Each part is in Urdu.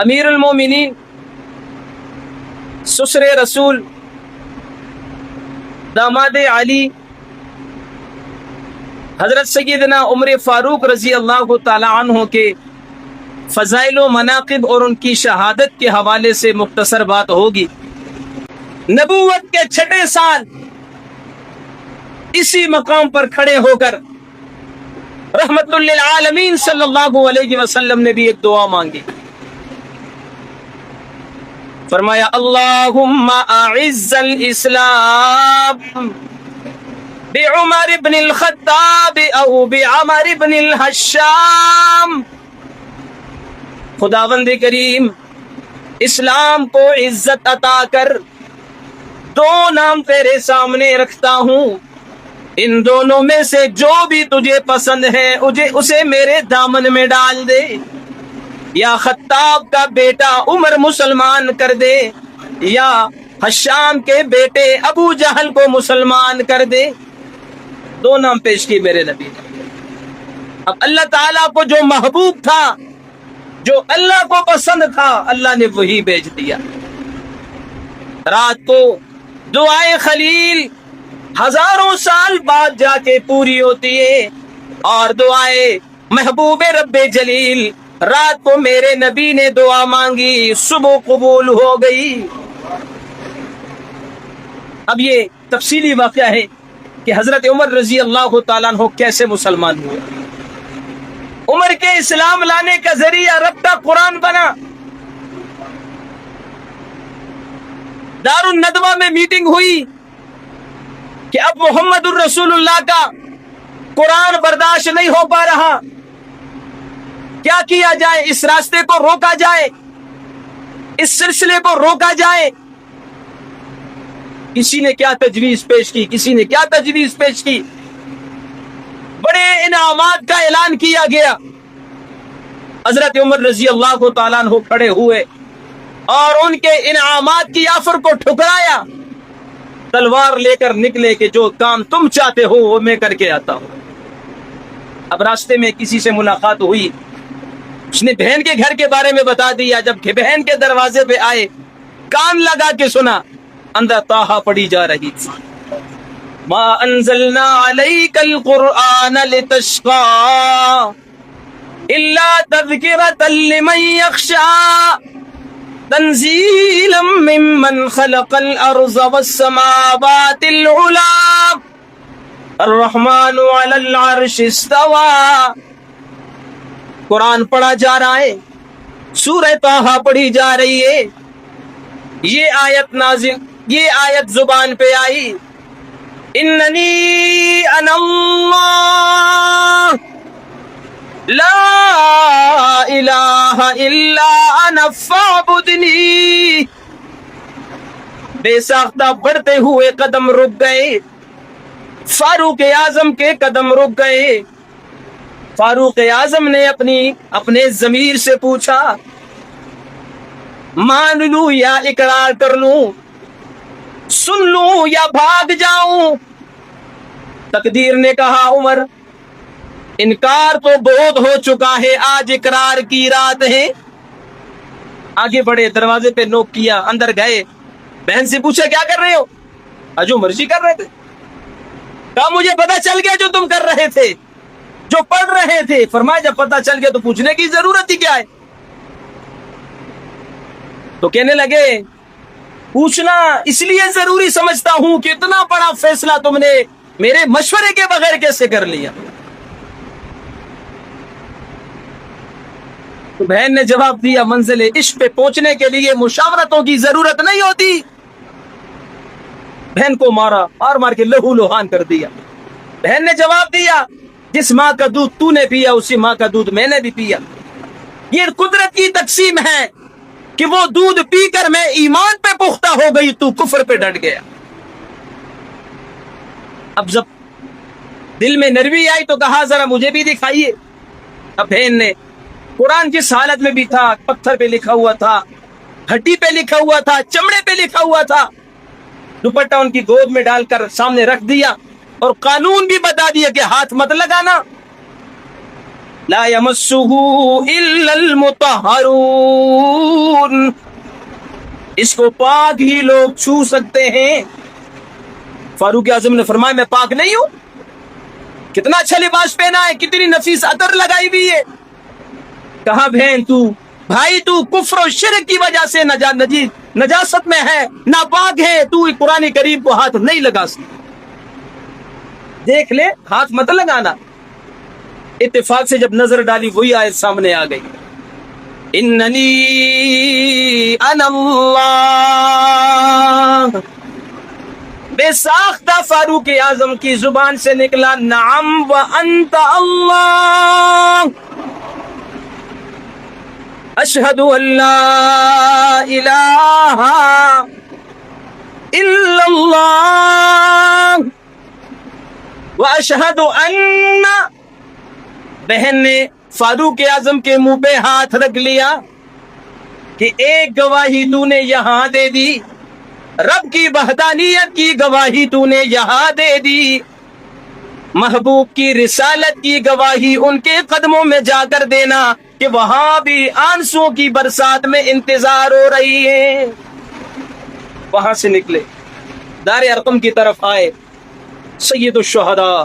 امیر المومنین سسر رسول داماد علی حضرت سیدنا عمر فاروق رضی اللہ تعالی عنہ کے فضائل و مناقب اور ان کی شہادت کے حوالے سے مختصر بات ہوگی۔ نبوت کے 6 سال اسی مقام پر کھڑے ہو کر رحمت للعالمین صلی اللہ علیہ وسلم نے بھی ایک دعا مانگی، فرمایا اللہم اعز الاسلام بعمر بن الخطاب او بعمر بن الحشام۔ خداوند کریم اسلام کو عزت عطا کر، 2 نام تیرے سامنے رکھتا ہوں، ان دونوں میں سے جو بھی تجھے پسند ہے اسے میرے دامن میں ڈال دے، یا خطاب کا بیٹا عمر مسلمان کر دے یا حشام کے بیٹے ابو جہل کو مسلمان کر دے۔ 2 نام پیش کی میرے نبی نے۔ اب اللہ تعالیٰ کو جو محبوب تھا، جو اللہ کو پسند تھا، اللہ نے وہی بھیج دیا۔ رات کو دعائے خلیل ہزاروں سال بعد جا کے پوری ہوتی ہے، اور دعائے محبوب رب جلیل رات کو میرے نبی نے دعا مانگی، صبح قبول ہو گئی۔ اب یہ تفصیلی واقعہ ہے کہ حضرت عمر رضی اللہ تعالیٰ عنہ کیسے مسلمان ہوئے۔ عمر کے اسلام لانے کا ذریعہ رب کا قرآن بنا۔ دار الندوہ میں میٹنگ ہوئی کہ اب محمد الرسول اللہ کا قرآن برداشت نہیں ہو پا رہا، کیا کیا جائے، اس راستے کو روکا جائے، اس سلسلے کو روکا جائے۔ کسی نے کیا تجویز پیش کی، کسی نے کیا تجویز پیش کی، بڑے انعامات کا اعلان کیا گیا۔ حضرت عمر رضی اللہ تعالیٰ عنہ کھڑے ہوئے اور ان کے انعامات کی آفر کو ٹھکرایا، تلوار لے کر نکلے کہ جو کام تم چاہتے ہو وہ میں کر کے آتا ہوں۔ اب راستے میں کسی سے ملاقات ہوئی، اس نے بہن کے گھر کے بارے میں بتا دیا۔ جب کہ بہن کے دروازے پہ آئے، کان لگا کے سنا، اندر طٰہٰ پڑھی جا رہی تھی، ما انزلنا علیک القرآن لتشقى الا تذکرۃ لمن یخشى تنزیلا ممن خلق الارض والسماوات العلی الرحمن علی العرش استوى۔ قرآن پڑھا جا رہا ہے، سورہ طٰہٰ پڑھی جا رہی ہے، یہ آیت زبان پہ آئی، اننی انا اللہ لا الہ الا انا فاعبدنی۔ بے ساختہ بڑھتے ہوئے قدم رک گئے، فاروق اعظم کے قدم رک گئے۔ فاروق اعظم نے اپنے ضمیر سے پوچھا، مان لوں یا اقرار کر لوں، سن لوں یا بھاگ جاؤں؟ تقدیر نے کہا عمر انکار تو بہت ہو چکا ہے، آج اقرار کی رات ہے۔ آگے بڑھے، دروازے پہ نوک کیا، اندر گئے، بہن سے پوچھا کیا کر رہے ہو؟ جو مرضی کر رہے تھے۔ کہا مجھے پتا چل گیا جو تم کر رہے تھے، جو پڑھ رہے تھے۔ فرمایا جب پتا چل گیا تو پوچھنے کی ضرورت ہی کیا ہے؟ تو کہنے لگے پوچھنا اس لیے ضروری سمجھتا ہوں کہ اتنا بڑا فیصلہ تم نے میرے مشورے کے بغیر کیسے کر لیا؟ تو بہن نے جواب دیا، منزل عشق پہ پہنچنے کے لیے مشاورتوں کی ضرورت نہیں ہوتی۔ بہن کو مارا، مار کے لہو لہان کر دیا۔ بہن نے جواب دیا، جس ماں کا دودھ تو نے پیا اسی ماں کا دودھ میں نے بھی پیا۔ یہ قدرت کی تقسیم ہے کہ وہ دودھ پی کر میں ایمان پہ پختہ ہو گئی، تو کفر پہ ڈٹ گیا۔ اب جب دل میں نرمی آئی تو کہا ذرا مجھے بھی دکھائیے۔ اب بہن نے قرآن جس حالت میں بھی تھا، پتھر پہ لکھا ہوا تھا، ہڈی پہ لکھا ہوا تھا، چمڑے پہ لکھا ہوا تھا، دوپٹہ ان کی گود میں ڈال کر سامنے رکھ دیا اور قانون بھی بتا دیا کہ ہاتھ مت لگانا، لا يمسه الا المطهرون، اس کو پاک ہی لوگ چھو سکتے ہیں۔ فاروق اعظم نے فرمایا میں پاک نہیں ہوں؟ کتنا اچھا لباس پہنا ہے، کتنی نفیس عطر لگائی ہوئی ہے۔ کہا بہن تو بھائی تو کفر و شرک کی وجہ سے نجاست میں ہے، ناپاک ہے، تو قرآن کریم کو ہاتھ نہیں لگا سکتا۔ دیکھ لے، ہاتھ مت لگانا۔ اتفاق سے جب نظر ڈالی وہی آیت سامنے آ گئی، اننی انا اللہ۔ بے ساختہ فاروق اعظم کی زبان سے نکلا نعم وانت اللہ، اشہد ان لا الہ الا اللہ واشہد ان۔ بہن نے فاروق اعظم کے منہ پہ ہاتھ رکھ لیا کہ ایک گواہی تو نے یہاں دے دی، رب کی وحدانیت کی گواہی تو نے یہاں دے دی، محبوب کی رسالت کی گواہی ان کے قدموں میں جا کر دینا کہ وہاں بھی آنسوں کی برسات میں انتظار ہو رہی ہے۔ وہاں سے نکلے، دار ارقم کی طرف آئے، سید الشہداء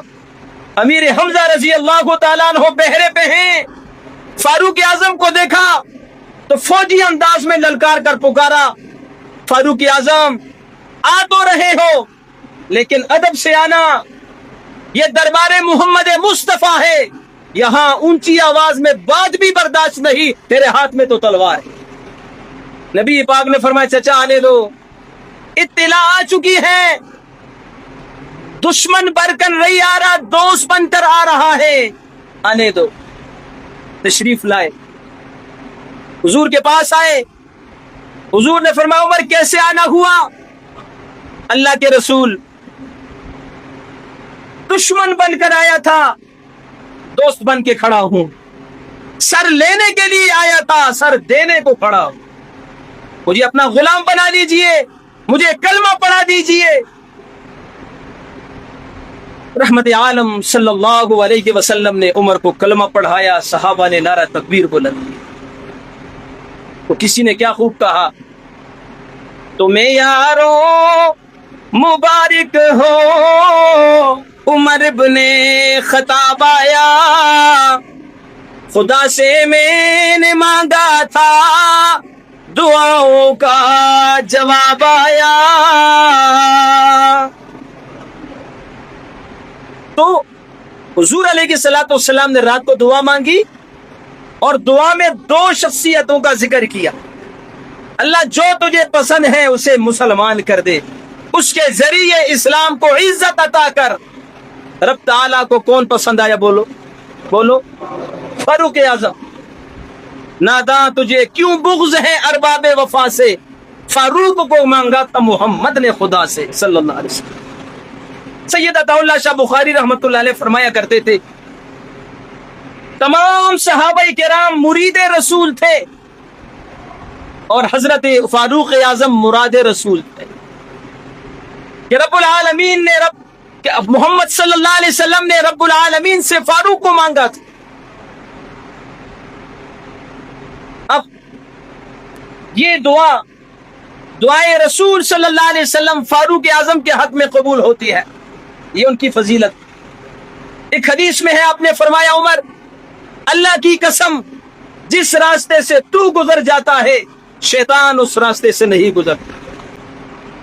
امیر حمزہ رضی اللہ تعالیٰ عنہ بہرے پہ ہیں۔ فاروق اعظم کو دیکھا تو فوجی انداز میں للکار کر پکارا، فاروق اعظم آ تو رہے ہو لیکن ادب سے آنا، یہ دربار محمد مصطفیٰ ہے، یہاں اونچی آواز میں بات بھی برداشت نہیں، تیرے ہاتھ میں تو تلوار ہے۔ نبی پاک نے فرمایا چچا آنے دو، اطلاع آ چکی ہے، دشمن بن کر نہیں آ رہا، دوست بن کر آ رہا ہے، آنے دو۔ تشریف لائے، حضور کے پاس آئے، حضور نے فرمایا عمر کیسے آنا ہوا؟ اللہ کے رسول دشمن بن کر آیا تھا، دوست بن کے کھڑا ہوں، سر لینے کے لیے آیا تھا، سر دینے کو کھڑا ہوں، مجھے اپنا غلام بنا لیجئے، مجھے کلمہ پڑھا دیجئے۔ رحمت عالم صلی اللہ علیہ وسلم نے عمر کو کلمہ پڑھایا، صحابہ نے نعرہ تکبیر بلند کیا۔ تو کسی نے کیا خوب کہا، تمہیں یاروں مبارک ہو عمر ابن خطاب آیا، خدا سے میں نے مانگا تھا دعاؤں کا جواب آیا۔ تو حضور علیہ الصلوۃ والسلام نے رات کو دعا مانگی اور دعا میں دو شخصیتوں کا ذکر کیا، اللہ جو تجھے پسند ہے اسے مسلمان کر دے، اس کے ذریعے اسلام کو عزت عطا کر۔ رب تعالیٰ کو کون پسند آیا؟ بولو بولو، فاروق اعظم۔ ناداں تجھے کیوں بغض ہے ارباب وفا سے، فاروق کو مانگا تھا محمد نے خدا سے صلی اللہ علیہ وسلم۔ سید عطا اللہ شاہ بخاری رحمۃ اللہ علیہ فرمایا کرتے تھے تمام صحابہ کرام مرید رسول تھے اور حضرت فاروق اعظم مراد رسول تھے، کہ رب العالمین نے محمد صلی اللہ علیہ وسلم نے رب العالمین سے فاروق کو مانگا تھا۔ اب یہ دعائے رسول صلی اللہ علیہ وسلم فاروق اعظم کے حق میں قبول ہوتی ہے، یہ ان کی فضیلت۔ ایک حدیث میں ہے آپ نے فرمایا عمر اللہ کی قسم جس راستے سے تو گزر جاتا ہے شیطان اس راستے سے نہیں گزرتا۔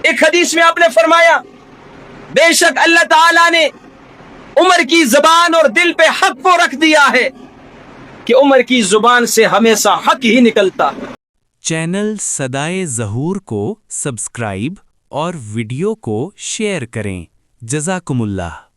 ایک حدیث میں آپ نے فرمایا بے شک اللہ تعالیٰ نے عمر کی زبان اور دل پہ حق کو رکھ دیا ہے کہ عمر کی زبان سے ہمیشہ حق ہی نکلتا۔ چینل صدائے ظہور کو سبسکرائب اور ویڈیو کو شیئر کریں۔ جزاکم اللہ۔